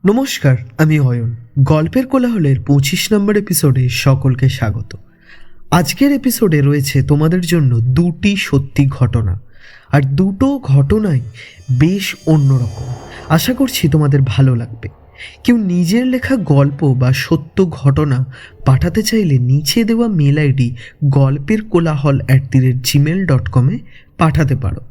নমস্কার, আমি অয়ন। গল্পের কোলাহলের 25 নম্বর এপিসোডে সকলকে স্বাগত। আজকের এপিসোডে রয়েছে তোমাদের জন্য দুটি সত্যি ঘটনা, আর দুটো ঘটনাই বেশ অন্যরকম। আশা করছি তোমাদের ভালো লাগবে। কেউ নিজের লেখা গল্প বা সত্য ঘটনা পাঠাতে চাইলে নিচে দেওয়া মেল আইডি গল্পের কোলাহল@gmail.com পাঠাতে পারো।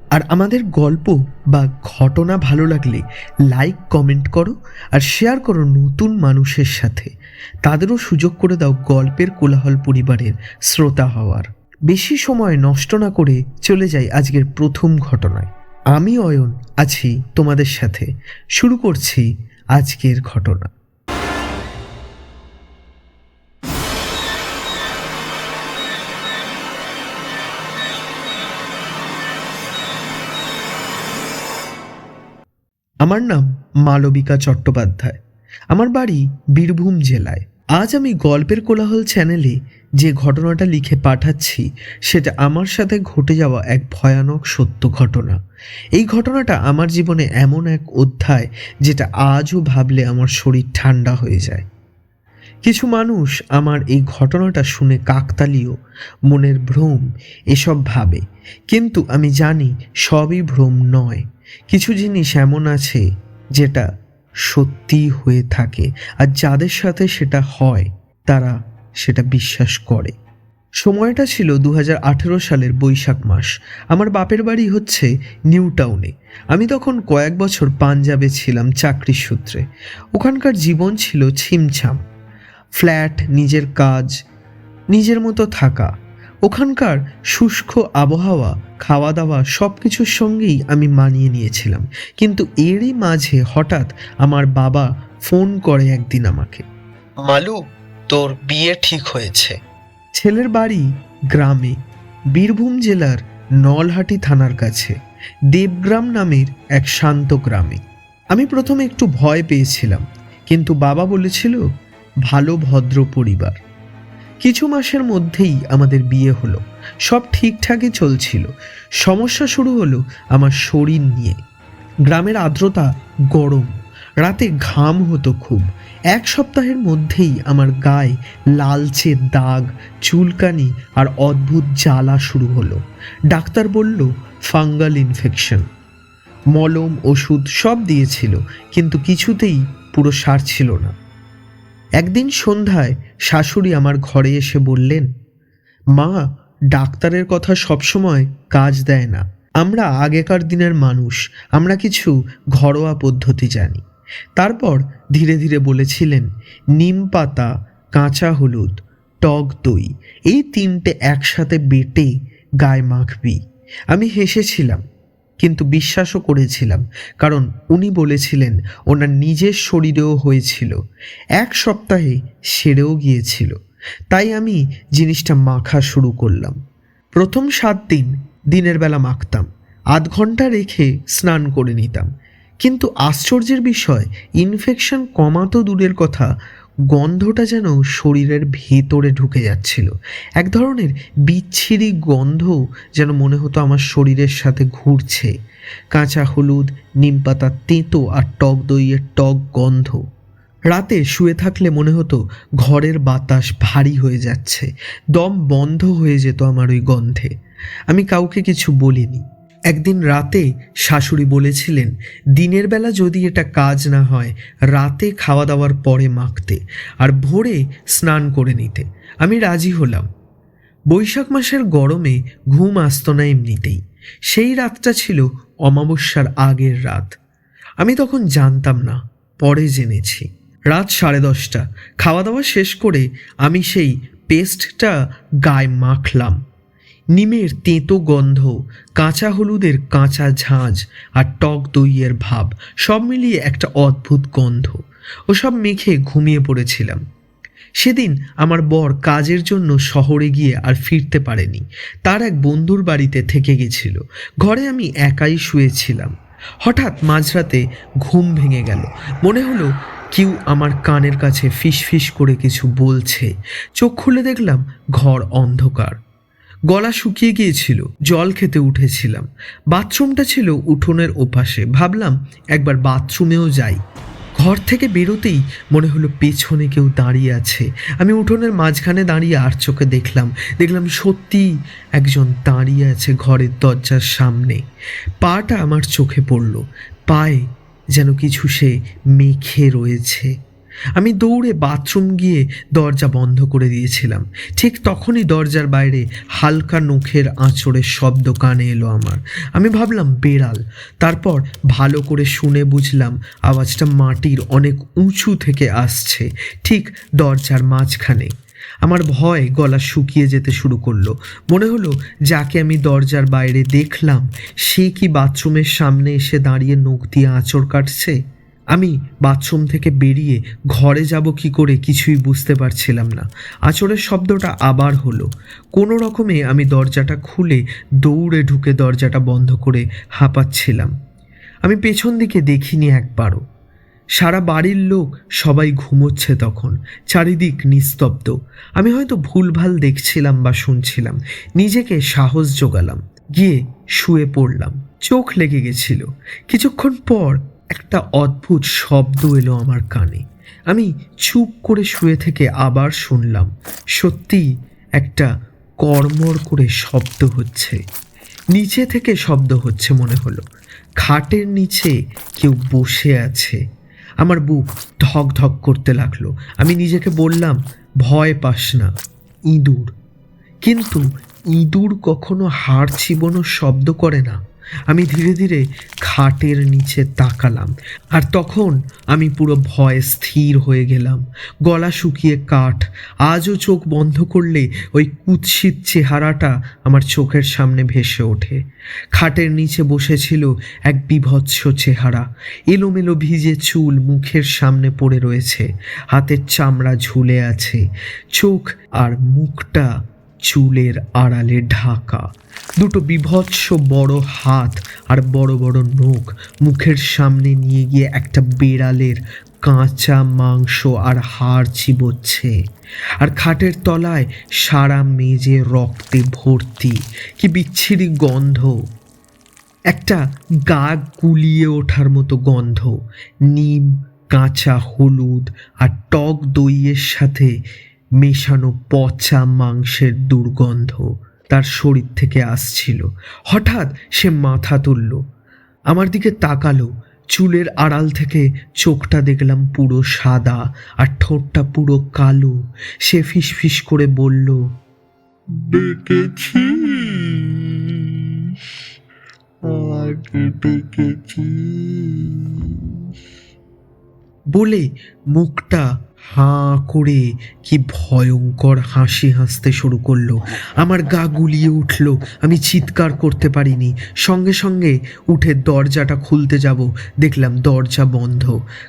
আর আমাদের গল্প বা ঘটনা ভালো লাগলে লাইক, কমেন্ট করো আর শেয়ার করো নতুন মানুষের সাথে। তাদেরও সুযোগ করে দাও গল্পের কোলাহল পরিবারের শ্রোতা হওয়ার। বেশি সময় নষ্ট না করে চলে যাই আজকের প্রথম ঘটনায়। আমি অয়ন আছি তোমাদের সাথে। শুরু করছি আজকের ঘটনা। আমার নাম মালবিকা চট্টোপাধ্যায়। আমার বাড়ি বীরভূম জেলায়। আজ আমি গল্পের কোলাহল চ্যানেলে যে ঘটনাটা লিখে পাঠাচ্ছি সেটা আমার সাথে ঘটে যাওয়া এক ভয়ানক সত্য ঘটনা। এই ঘটনাটা আমার জীবনে এমন এক অধ্যায় যেটা আজও ভাবলে আমার শরীর ঠান্ডা হয়ে যায়। কিছু মানুষ আমার এই ঘটনাটা শুনে কাকতালীয়, মনের ভ্রম এসব ভাবে, কিন্তু আমি জানি সবই ভ্রম নয়। কিছু জিনিস এমন আছে যেটা সত্যি হয়ে থাকে, আর যাদের সাথে সেটা হয় তারা সেটা বিশ্বাস করে। সময়টা ছিল 2018 সালের বৈশাখ মাস। আমার বাপের বাড়ি হচ্ছে নিউ টাউনে। আমি তখন কয়েক বছর পাঞ্জাবে ছিলাম চাকরির সূত্রে। ওখানকার জীবন ছিল ছিমছাম। ফ্ল্যাট, নিজের কাজ, নিজের মতো থাকা। ওখানকার শুষ্ক আবহাওয়া, খাওয়া দাওয়া সব কিছুর সঙ্গেই আমি মানিয়ে নিয়েছিলাম। কিন্তু এরই মাঝে হঠাৎ আমার বাবা ফোন করে একদিন আমাকে, মালু, তোর বিয়ে ঠিক হয়েছে। ছেলের বাড়ি গ্রামে, বীরভূম জেলার নলহাটি থানার কাছে দেবগ্রাম নামের এক শান্ত গ্রামে। আমি প্রথমে একটু ভয় পেয়েছিলাম, কিন্তু বাবা বলেছিল ভালো ভদ্র পরিবার। কিছু মাসের মধ্যেই আমাদের বিয়ে হলো। সব ঠিকঠাকই চলছিল। সমস্যা শুরু হলো আমার শরীর নিয়ে। গ্রামের আর্দ্রতা, গরম, রাতে ঘাম হতো খুব। এক সপ্তাহের মধ্যেই আমার গায়ে লালচে দাগ, চুলকানি আর অদ্ভুত জ্বালা শুরু হলো। ডাক্তার বলল ফাঙ্গাল ইনফেকশন। মলম, ওষুধ সব দিয়েছিল, কিন্তু কিছুতেই পুরো সারছিল না। একদিন সন্ধ্যায় শাশুড়ি আমার ঘরে এসে বললেন, মা, ডাক্তারের কথা সবসময় কাজ দেয় না। আমরা আগেকার দিনের মানুষ, আমরা কিছু ঘরোয়া পদ্ধতি জানি। তারপর ধীরে ধীরে বলেছিলেন, নিম পাতা, কাঁচা হলুদ, টক দই, এই তিনটে একসাথে বেটে গায়ে মাখবি। আমি হেসেছিলাম, কিন্তু বিশ্বাসও করেছিলাম, কারণ উনি বলেছিলেন ওনার নিজের শরীরেও হয়েছিল। এক সপ্তাহে সেরেও গিয়েছিল। তাই আমি জিনিসটা মাখা শুরু করলাম। প্রথম 7 দিন দিনের বেলা মাখতাম, আধ ঘন্টা রেখে স্নান করে নিতাম। কিন্তু আশ্চর্যের বিষয়, ইনফেকশন কমা তো দূরের কথা, গন্ধটা যেন শরীরের ভেতরে ঢুকে যাচ্ছিল। এক ধরনের বিচ্ছিরি গন্ধ, যেন মনে হতো আমার শরীরের সাথে ঘুরছে। কাঁচা হলুদ, নিমপাতার তেঁতো আর টক দইয়ের টক গন্ধ। রাতে শুয়ে থাকলে মনে হতো ঘরের বাতাস ভারী হয়ে যাচ্ছে। দম বন্ধ হয়ে যেত আমার ওই গন্ধে। আমি কাউকে কিছু বলিনি। একদিন রাতে শাশুড়ি বলেছিলেন, দিনের বেলা যদি এটা কাজ না হয় রাতে খাওয়া দাওয়ার পরে মাখতে আর ভোরে স্নান করে নিতে। আমি রাজি হলাম। বৈশাখ মাসের গরমে ঘুম আসত না এমনিতেই। সেই রাতটা ছিল অমাবস্যার আগের রাত। আমি তখন জানতাম না, পরে জেনেছি। রাত 10:30, খাওয়া দাওয়া শেষ করে আমি সেই পেস্টটা গায়ে মাখলাম। নিমের তেঁতো গন্ধ, কাঁচা হলুদের কাঁচা ঝাঁঝ আর টক দইয়ের ভাব, সব মিলিয়ে একটা অদ্ভুত গন্ধ। ওসব মেখে ঘুমিয়ে পড়েছিলাম। সেদিন আমার বর কাজের জন্য শহরে গিয়ে আর ফিরতে পারেনি। তার এক বন্ধুর বাড়িতে থেকে গেছিল। ঘরে আমি একাই শুয়েছিলাম। হঠাৎ মাঝরাতে ঘুম ভেঙে গেল। মনে হলো কেউ আমার কানের কাছে ফিস ফিস করে কিছু বলছে। চোখ খুলে দেখলাম ঘর অন্ধকার। গলা শুকিয়ে গিয়েছিল। জল খেতে উঠেছিলাম। বাথরুমটা ছিল উঠোনের ওপাশে। ভাবলাম একবার বাথরুমেও যাই। ঘর থেকে বেরোতেই মনে হলো পেছনে কেউ দাঁড়িয়ে আছে। আমি উঠোনের মাঝখানে দাঁড়িয়ে আর চোখে দেখলাম সত্যি একজন দাঁড়িয়ে আছে ঘরের দরজার সামনে। পাটা আমার চোখে পড়ল, পায়ে যেন কিছু সে মেখে রয়েছে। আমি দৌড়ে বাথরুম গিয়ে দরজা বন্ধ করে দিয়েছিলাম। ঠিক তখনই দরজার বাইরে হালকা নখের আঁচড়ের শব্দ কানে এলো আমার। আমি ভাবলাম বেড়াল। তারপর ভালো করে শুনে বুঝলাম আওয়াজটা মাটির অনেক উঁচু থেকে আসছে, ঠিক দরজার মাঝখানে। আমার ভয় গলা শুকিয়ে যেতে শুরু করলো। মনে হলো যাকে আমি দরজার বাইরে দেখলাম সে কি বাথরুমের সামনে এসে দাঁড়িয়ে নখ দিয়ে আঁচড় কাটছে। আমি বাথরুম থেকে বেরিয়ে ঘরে যাব কি করে কিছুই বুঝতে পারছিলাম না। আঁচড়ের শব্দটা আবার হলো। কোনো রকমে আমি দরজাটা খুলে দৌড়ে ঢুকে দরজাটা বন্ধ করে হাঁপাচ্ছিলাম। আমি পেছন দিকে দেখিনি একবারও। সারা বাড়ির লোক সবাই ঘুমোচ্ছে তখন, চারিদিক নিস্তব্ধ। আমি হয়তো ভুলভাল দেখছিলাম বা শুনছিলাম। নিজেকে সাহস জোগালাম, গিয়ে শুয়ে পড়লাম। চোখ লেগে গেছিল। কিছুক্ষণ পর একটা অদ্ভুত শব্দ এলো আমার কানে। আমি চুপ করে শুয়ে থেকে আবার শুনলাম। সত্যি একটা কড়মড় করে শব্দ হচ্ছে। নিচে থেকে শব্দ হচ্ছে মনে হলো। খাটের নিচে কেউ বসে আছে। আমার বুক ধক ধক করতে লাগলো। আমি নিজেকে বললাম, ভয় পাস না, ইঁদুর। কিন্তু ইঁদুর কখনো হাড় চিবোনোর শব্দ করে না। আমি ধীরে ধীরে খাটের নিচে তাকালাম, আর তখন আমি পুরো ভয়ে স্থির হয়ে গেলাম। গলা শুকিয়ে কাঠ। আজও চোখ বন্ধ করলে ওই কুৎসিত চেহারাটা আমার চোখের সামনে ভেসে ওঠে। খাটের নিচে বসেছিল এক বিভৎস চেহারা। এলোমেলো ভিজে চুল মুখের সামনে পড়ে রয়েছে, হাতের চামড়া ঝুলে আছে, চোখ আর মুখটা চুলের আড়ালে ঢাকা। দুটো বিভৎস বড় হাত আর বড় বড় নখ মুখের সামনে নিয়ে গিয়ে একটা বেড়ালের কাঁচা মাংস আর হাড় চিবোচ্ছে। আর খাটের তলায় সারা মেঝে রক্তে ভর্তি। কি বিচ্ছিরি গন্ধ, একটা গা গুলিয়ে ওঠার মতো গন্ধ। নিম, কাঁচা হলুদ আর টক দইয়ের সাথে মেশানো পচা মাংসের দুর্গন্ধ তার শরীর থেকে আসছিল। হঠাৎ সে মাথা তুলল, আমার দিকে তাকালো। চুলের আড়াল থেকে চোখটা দেখলাম পুরো সাদা আর ঠোঁটটা পুরো কালো। সে ফিসফিস করে বলল, ডেকেছিস? আমাকে ডেকেছিস? বলে মুখটা হাঁ করে কি ভয়ঙ্কর হাসি হাসতে শুরু করলো। আমার গা গুলিয়ে উঠল। আমি চিৎকার করতে পারিনি। সঙ্গে সঙ্গে উঠে দরজাটা খুলতে যাব, দেখলাম দরজা বন্ধ।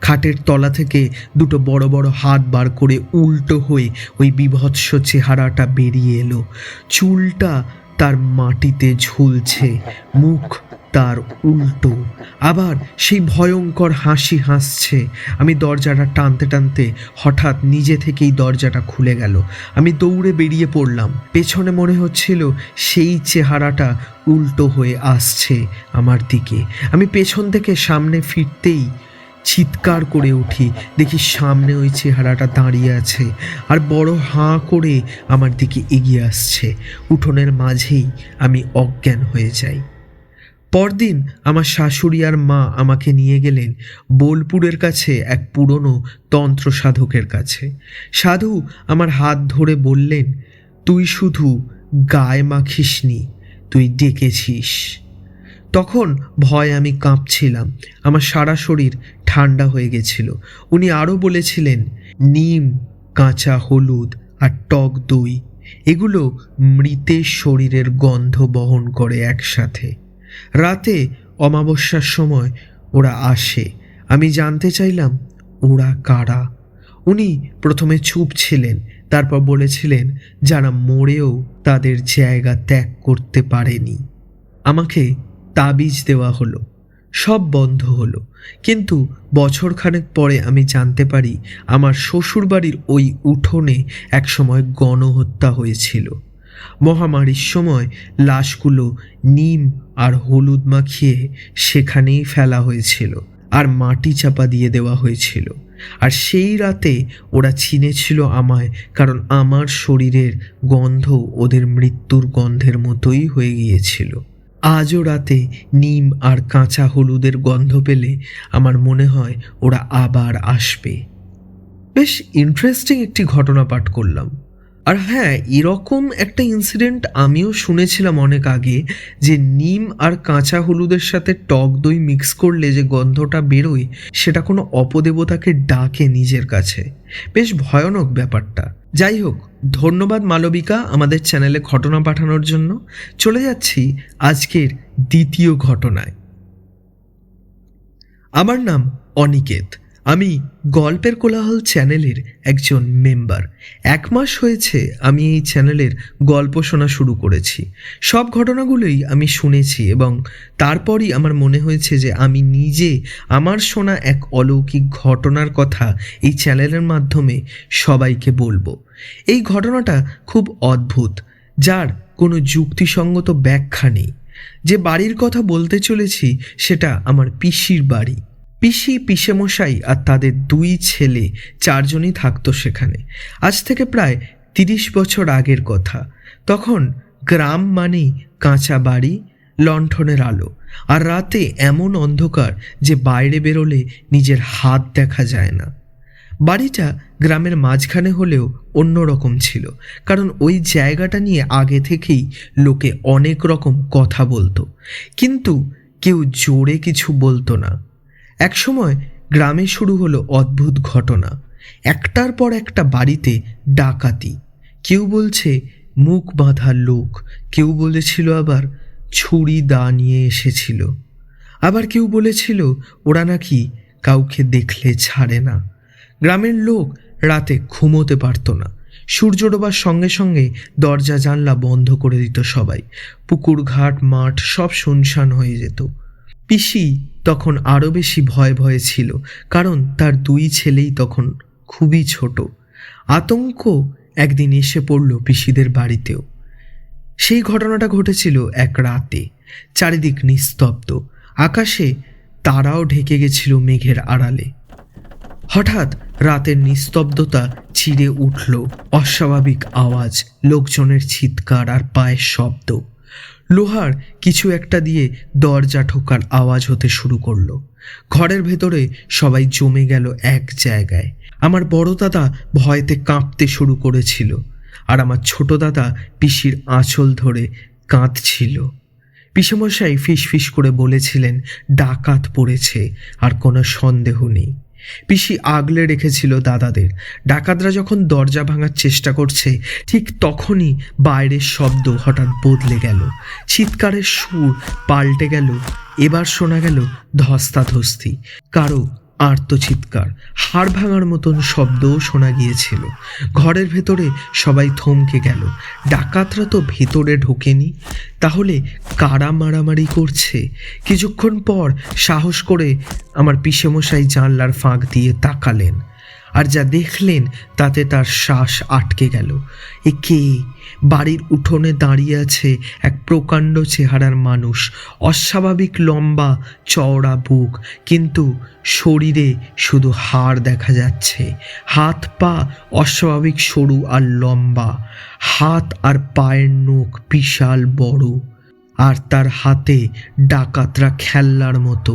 খাটের তলা থেকে দুটো বড় বড় হাত বার করে উল্টো হয়ে ওই বিভৎস চেহারাটা বেরিয়ে এলো। চুলটা তার মাটিতে ঝুলছে, মুখ তার উল্টো, আবার সেই ভয়ঙ্কর হাসি হাসছে। আমি দরজাটা টানতে টানতে হঠাৎ নিজে থেকেই দরজাটা খুলে গেল। আমি দৌড়ে বেরিয়ে পড়লাম। পেছনে মনে হচ্ছিল সেই চেহারাটা উল্টো হয়ে আসছে আমার দিকে। আমি পেছন থেকে সামনে ফিরতেই চিৎকার করে উঠি। দেখি সামনে ওই চেহারাটা দাঁড়িয়ে আছে আর বড় হাঁ করে আমার দিকে এগিয়ে আসছে। উঠোনের মাঝেই আমি অজ্ঞান হয়ে যাই। পরদিন আমার শাশুড়ি আর মা আমাকে নিয়ে গেলেন বোলপুরের কাছে এক পুরনো তন্ত্র সাধকের কাছে। সাধু আমার হাত ধরে বললেন, তুই শুধু গায়ে মাখিসনি, তুই ডেকেছিস। তখন ভয় আমি কাঁপছিলাম। আমার সারা শরীর ঠান্ডা হয়ে গেছিল। উনি আরও বলেছিলেন, নিম, কাঁচা হলুদ আর টক দই, এগুলো মৃতের শরীরের গন্ধ বহন করে একসাথে। রাতে অমাবস্যার সময় ওরা আসে। আমি জানতে চাইলাম ওরা কারা। উনি প্রথমে চুপ ছিলেন, তারপর বলেছিলেন যারা মরেও তাদের জায়গা ত্যাগ করতে পারেনি। আমাকে তাবিজ দেওয়া হলো, সব বন্ধ হলো। কিন্তু বছরখানেক পরে আমি জানতে পারি আমার শ্বশুরবাড়ির ওই উঠোনে একসময় গণহত্যা হয়েছিল। মহামারীর সময় লাশগুলো নিম আর হলুদ মাখিয়ে সেখানেই ফেলা হয়েছিল। আর মাটি চাপা দিয়ে দেওয়া হয়েছিল। আর সেই রাতে ওরা চিনেছিল আমায়, কারণ আমার শরীরের গন্ধ ওদের মৃত্যুর গন্ধের মতোই হয়ে গিয়েছিল। আজও রাতে নিম আর কাঁচা হলুদের গন্ধ পেলে আমার মনে হয় ওরা আবার আসবে। বেশ ইন্টারেস্টিং একটি ঘটনা পাঠ করলাম। আর হ্যাঁ, এরকম একটা ইনসিডেন্ট আমিও শুনেছিলাম অনেক আগে, যে নিম আর কাঁচা হলুদের সাথে টক দই মিক্স করলে যে গন্ধটা বেরোয় সেটা কোনো অপদেবতাকে ডাকে নিজের কাছে। বেশ ভয়ানক ব্যাপারটা। যাই হোক, ধন্যবাদ মালবিকা আমাদের চ্যানেলে ঘটনা পাঠানোর জন্য। চলে যাচ্ছি আজকের দ্বিতীয় ঘটনায়। আমার নাম অনিকেত। আমি গল্পের কোলাহল চ্যানেলের একজন মেম্বার। 1 মাস হয়েছে আমি এই চ্যানেলের গল্প শোনা শুরু করেছি। সব ঘটনাগুলোই আমি শুনেছি এবং তারপরই আমার মনে হয়েছে যে আমি নিজে আমার শোনা এক অলৌকিক ঘটনার কথা এই চ্যানেলের মাধ্যমে সবাইকে বলবো। এই ঘটনাটা খুব অদ্ভুত, যার কোনো যুক্তিসঙ্গত ব্যাখ্যা নেই। যে বাড়ির কথা বলতে চলেছি সেটা আমার পিসির বাড়ি। পিসি, পিসেমশাই আর তাদের 2 ছেলে 4 জনই থাকতো সেখানে। আজ থেকে প্রায় 30 বছর আগের কথা। তখন গ্রাম মানেই কাঁচা বাড়ি, লণ্ঠনের আলো, আর রাতে এমন অন্ধকার যে বাইরে বেরোলে নিজের হাত দেখা যায় না। বাড়িটা গ্রামের মাঝখানে হলেও অন্যরকম ছিল, কারণ ওই জায়গাটা নিয়ে আগে থেকেই লোকে অনেক রকম কথা বলতো, কিন্তু কেউ জোরে কিছু বলতো না। একসময় গ্রামে শুরু হলো অদ্ভুত ঘটনা। একটার পর একটা বাড়িতে ডাকাতি। কেউ বলছে মুখ বাঁধা লোক, কেউ বলেছিল আবার ছুরি দা নিয়ে এসেছিল, আবার কেউ বলেছিল ওরা নাকি কাউকে দেখলে ছাড়ে না। গ্রামের লোক রাতে ঘুমোতে পারত না। সূর্য ডোবার সঙ্গে সঙ্গে দরজা জানলা বন্ধ করে দিত সবাই। পুকুর ঘাট মাঠ সব শুনশান হয়ে যেত। পিসি তখন আরও বেশি ভয়ে ভয়ে ছিল, কারণ তার 2 ছেলেই তখন খুবই ছোট। আতঙ্ক একদিন এসে পড়ল পিসিদের বাড়িতেও। সেই ঘটনাটা ঘটেছিল এক রাতে। চারিদিক নিস্তব্ধ, আকাশে তারাও ঢেকে গেছিল মেঘের আড়ালে। হঠাৎ রাতের নিস্তব্ধতা চিরে উঠল অস্বাভাবিক আওয়াজ, লোকজনের চিৎকার আর পায়ের শব্দ। লোহার কিছু একটা দিয়ে দরজা ঠোকার আওয়াজ হতে শুরু করলো। ঘরের ভেতরে সবাই জমে গেল এক জায়গায়। আমার বড় দাদা ভয়তে কাঁপতে শুরু করেছিল, আর আমার ছোট দাদা পিসির আঁচল ধরে কাঁদছিল। পিসেমশাই ফিসফিস করে বলেছিলেন ডাকাত পড়েছে, আর কোনো সন্দেহ নেই। পিসি আগলে রেখেছিল দাদাদের। ডাকাতরা যখন দরজা ভাঙার চেষ্টা করছে, ঠিক তখনই বাইরের শব্দ হঠাৎ বদলে গেল। চিৎকারের সুর পাল্টে গেল। এবার শোনা গেল ধস্তাধস্তি, কারো আর্তচিৎকার, হাড় ভাঙার মতন শব্দও শোনা গিয়েছিল। ঘরের ভেতরে সবাই থমকে গেল। ডাকাতরা তো ভেতরে ঢোকেনি, তাহলে কারা মারামারি করছে? কিছুক্ষণ পর সাহস করে আমার পিসেমশাই জানলার ফাঁক দিয়ে তাকালেন, আর যা দেখলেন তাতে তার শ্বাস আটকে গেল। এ কে? বাড়ির উঠোনে দাঁড়িয়ে আছে এক প্রকাণ্ড চেহারার মানুষ। অস্বাভাবিক লম্বা চওড়া বুক, কিন্তু শরীরে শুধু হাড় দেখা যাচ্ছে। হাত পা অস্বাভাবিক সরু আর লম্বা। হাত আর পায়ের নখ বিশাল বড়, আর তার হাতে ডাকাতরা খেলনার মতো।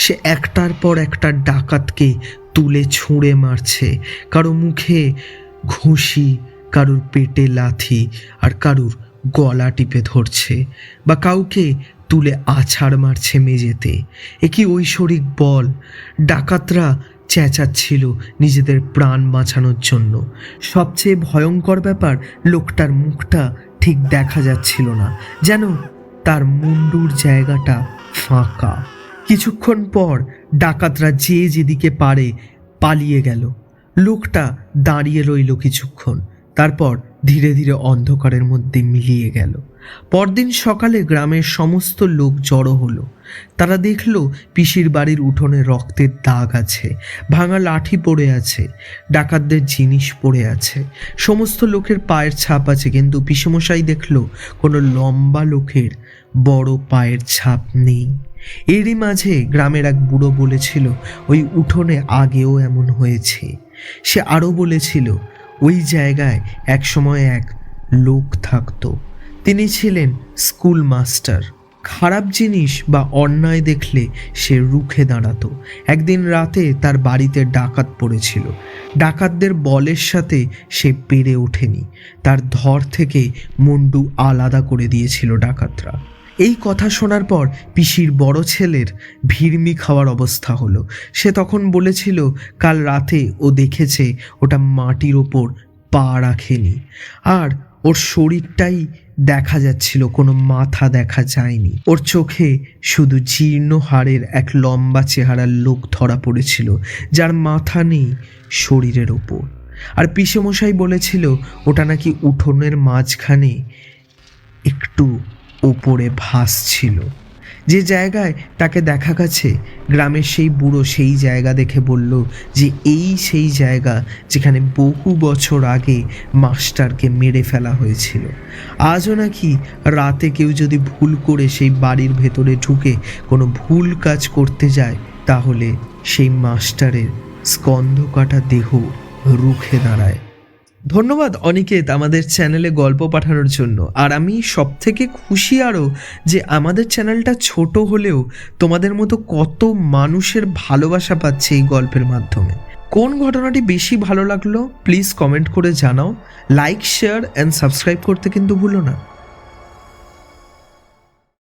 সে একটার পর একটা ডাকাতকে তুলে ছুঁড়ে মারছে। কারো মুখে ঘুষি, কারুর পেটে লাথি, আর কারুর গলা টিপে ধরছে, বা কাউকে তুলে আছাড় মারছে মেঝেতে। এ কি ঐশ্বরিক বল! ডাকাতরা চেঁচাচ্ছিল নিজেদের প্রাণ বাঁচানোর জন্য। সবচেয়ে ভয়ঙ্কর ব্যাপার, লোকটার মুখটা ঠিক দেখা যাচ্ছিল না, যেন তার মুন্ডুর জায়গাটা ফাঁকা। কিছুক্ষণ পর ডাকাতরা যে যেদিকে পারে পালিয়ে গেল। লোকটা দাঁড়িয়ে রইল কিছুক্ষণ, তারপর ধীরে ধীরে অন্ধকারের মধ্যে মিলিয়ে গেল। পরদিন সকালে গ্রামের সমস্ত লোক জড়ো হলো। তারা দেখল পিসির বাড়ির উঠোনে রক্তের দাগ আছে, ভাঙা লাঠি পড়ে আছে, ডাকাতদের জিনিস পড়ে আছে। সমস্ত লোকের পায়ের ছাপ আছে, কিন্তু পিসেমশাই দেখল কোনো লম্বা লোকের বড় পায়ের ছাপ নেই। এরই মাঝে গ্রামের এক বুড়ো বলেছিল ওই উঠোনে আগেও এমন হয়েছে। সে আরও বলেছিল ওই জায়গায় একসময় এক লোক থাকতো। তিনি ছিলেন স্কুল মাস্টার। খারাপ জিনিস বা অন্যায় দেখলে সে রুখে দাঁড়াতো। একদিন রাতে তার বাড়িতে ডাকাত পড়েছিল। ডাকাতদের বলের সাথে সে পেরে ওঠেনি। তার ধর থেকে মুন্ডু আলাদা করে দিয়েছিল ডাকাতরা। এই কথা শোনার পর পিসির বড় ছেলের ভিড়মি খাওয়ার অবস্থা হলো। সে তখন বলেছিল কাল রাতে ও দেখেছে ওটা মাটির ওপর পা রাখেনি, আর ওর শরীরটাই দেখা যাচ্ছিল, কোনো মাথা দেখা যায়নি। ওর চোখে শুধু জীর্ণ হাড়ের এক লম্বা চেহারার লোক ধরা পড়েছিল, যার মাথা নেই শরীরের ওপর। আর পিসেমশাই বলেছিল ওটা নাকি উঠোনের মাঝখানে একটু ওপরে ভাসছিল। যে জায়গায় তাকে দেখা গেছে, গ্রামের সেই বুড়ো সেই জায়গা দেখে বলল যে এই সেই জায়গা যেখানে বহু বছর আগে মাস্টারকে মেরে ফেলা হয়েছিল। আজও নাকি রাতে কেউ যদি ভুল করে সেই বাড়ির ভেতরে ঢুকে কোনো ভুল কাজ করতে যায়, তাহলে সেই মাস্টারের স্কন্ধকাটা দেহ রুখে দাঁড়ায়। ধন্যবাদ অনিকেত আমাদের চ্যানেলে গল্প পাঠানোর জন্য। আর আমি সবথেকে খুশি আরও যে আমাদের চ্যানেলটা ছোট হলেও তোমাদের মতো কত মানুষের ভালোবাসা পাচ্ছে এই গল্পের মাধ্যমে। কোন ঘটনাটি বেশি ভালো লাগলো প্লিজ কমেন্ট করে জানাও। লাইক, শেয়ার অ্যান্ড সাবস্ক্রাইব করতে কিন্তু ভুলো না।